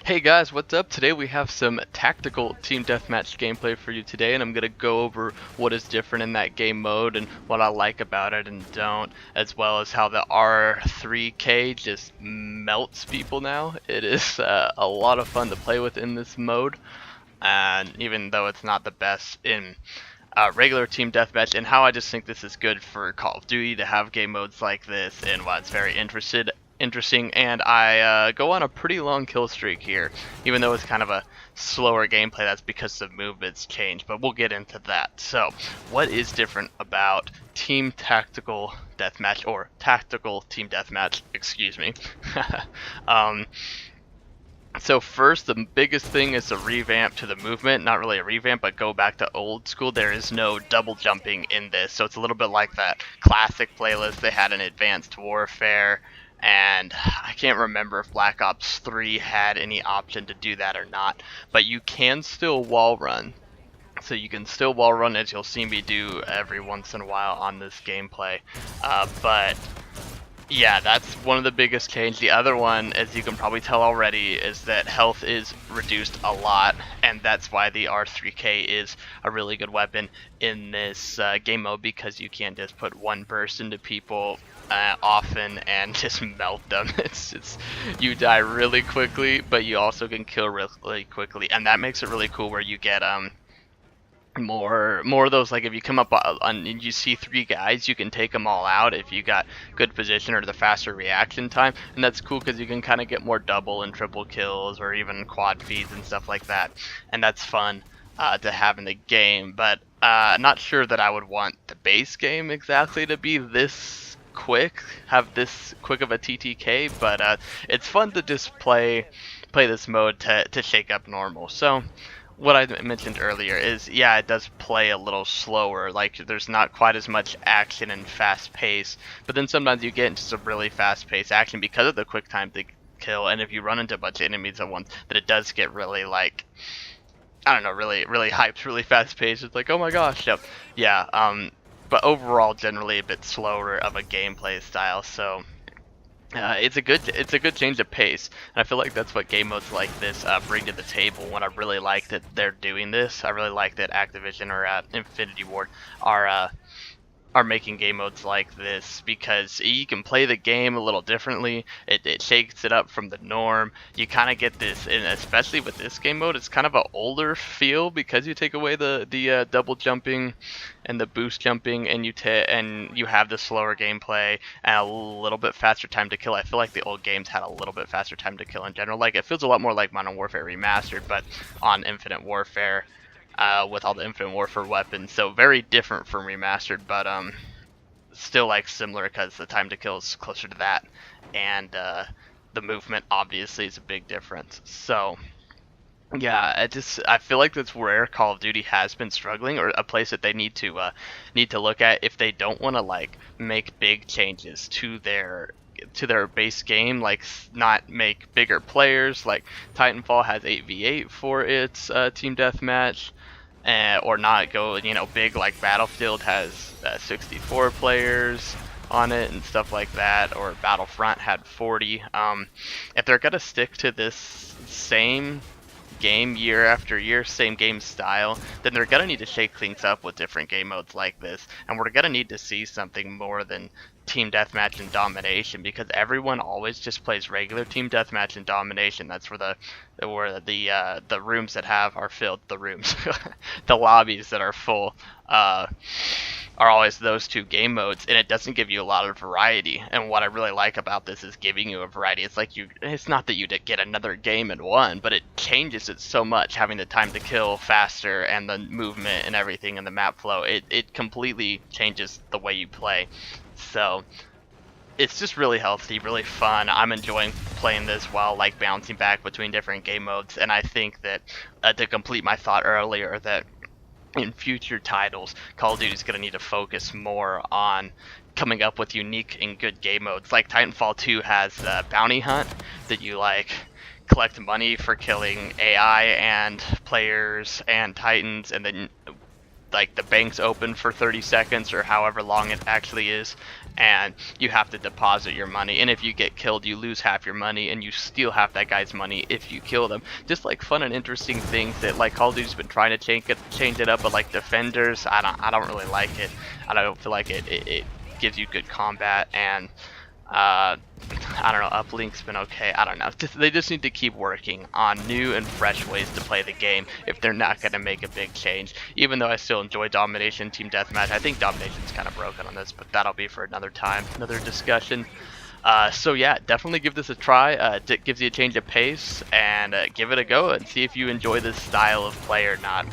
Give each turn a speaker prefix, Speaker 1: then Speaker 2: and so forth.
Speaker 1: Hey guys, what's up? Today we have some tactical Team Deathmatch gameplay for you today, and I'm going to go over what is different in that game mode and what I like about it and don't, as well as how the R3K just melts people now. It is a lot of fun to play with in this mode, and even though it's not the best in regular Team Deathmatch, and how I just think this is good for Call of Duty to have game modes like this, and why it's very interesting. And I go on a pretty long kill streak here, even though it's kind of a slower gameplay. That's because the movements change, but we'll get into that. So, what is different about Team Tactical Deathmatch, or Tactical Team Deathmatch? Excuse me. um, so first, the biggest thing is a revamp to the movement. Not really a revamp, but go back to old school. There is no double jumping in this, so it's a little bit like that classic playlist they had in Advanced Warfare. And I can't remember if Black Ops 3 had any option to do that or not, but you can still wall run. So you can still wall run, as you'll see me do every once in a while on this gameplay. But yeah, that's one of the biggest change. The other one, as you can probably tell already, is that health is reduced a lot, and that's why the R3K is a really good weapon in this game mode, because you can't just put one burst into people often and just melt them. It's you die really quickly, but you also can kill really quickly, and that makes it really cool where you get more of those. Like if you come up on and you see three guys, you can take them all out if you got good position or the faster reaction time, and that's cool because you can kind of get more double and triple kills or even quad feeds and stuff like that, and that's fun to have in the game. But not sure that I would want the base game exactly to be this quick, have this quick of a TTK, but it's fun to just play this mode to shake up normal. So what I mentioned earlier is, yeah, it does play a little slower, like there's not quite as much action and fast pace, but then sometimes you get into some really fast paced action because of the quick time to kill, and if you run into a bunch of enemies at once, that it does get really, like, I don't know, really hyped, really fast paced. It's like, oh my gosh, yep. Yeah, but overall generally a bit slower of a gameplay style, so it's a good change of pace, and I feel like that's what game modes like this bring to the table. When I really like that they're doing this, I really like that Activision or Infinity Ward are making game modes like this, because you can play the game a little differently. It shakes it up from the norm. You kind of get this, and especially with this game mode, it's kind of an older feel because you take away the double jumping and the boost jumping, and you have the slower gameplay and a little bit faster time to kill. I feel like the old games had a little bit faster time to kill in general. Like it feels a lot more like Modern Warfare Remastered, but on Infinite Warfare. With all the Infinite Warfare weapons, so very different from Remastered, but still like similar because the time to kill is closer to that, and the movement obviously is a big difference. So yeah, I feel like that's where Call of Duty has been struggling, or a place that they need to look at if they don't want to like make big changes to their base game, like not make bigger players. Like Titanfall has 8v8 for its team deathmatch, or not go big like Battlefield has 64 players on it and stuff like that, or Battlefront had 40. If they're gonna stick to this same game year after year, same game style, then they're gonna need to shake things up with different game modes like this, and we're gonna need to see something more than team deathmatch and domination, because everyone always just plays regular team deathmatch and domination. That's where the rooms that are filled, the rooms, the lobbies that are full, are always those two game modes, and it doesn't give you a lot of variety. And what I really like about this is giving you a variety. It's not that you get another game in one, but it changes it so much, having the time to kill faster and the movement and everything and the map flow. It completely changes the way you play. So it's just really healthy, really fun. I'm enjoying playing this while like bouncing back between different game modes, and I think that to complete my thought earlier, that in future titles, Call of Duty is going to need to focus more on coming up with unique and good game modes. Like Titanfall 2 has Bounty Hunt, that you like collect money for killing AI and players and Titans, and then like the banks open for 30 seconds or however long it actually is, and you have to deposit your money, and if you get killed you lose half your money and you steal half that guy's money if you kill them. Just like fun and interesting things that like Call of Duty's been trying to change it up, but like Defenders, I don't really like it. I don't feel like it gives you good combat, and uh, I don't know, Uplink's been okay. I don't know. They just need to keep working on new and fresh ways to play the game if they're not going to make a big change. Even though I still enjoy Domination, Team Deathmatch, I think Domination's kind of broken on this, but that'll be for another time, another discussion. So yeah, definitely give this a try. It gives you a change of pace, and give it a go and see if you enjoy this style of play or not.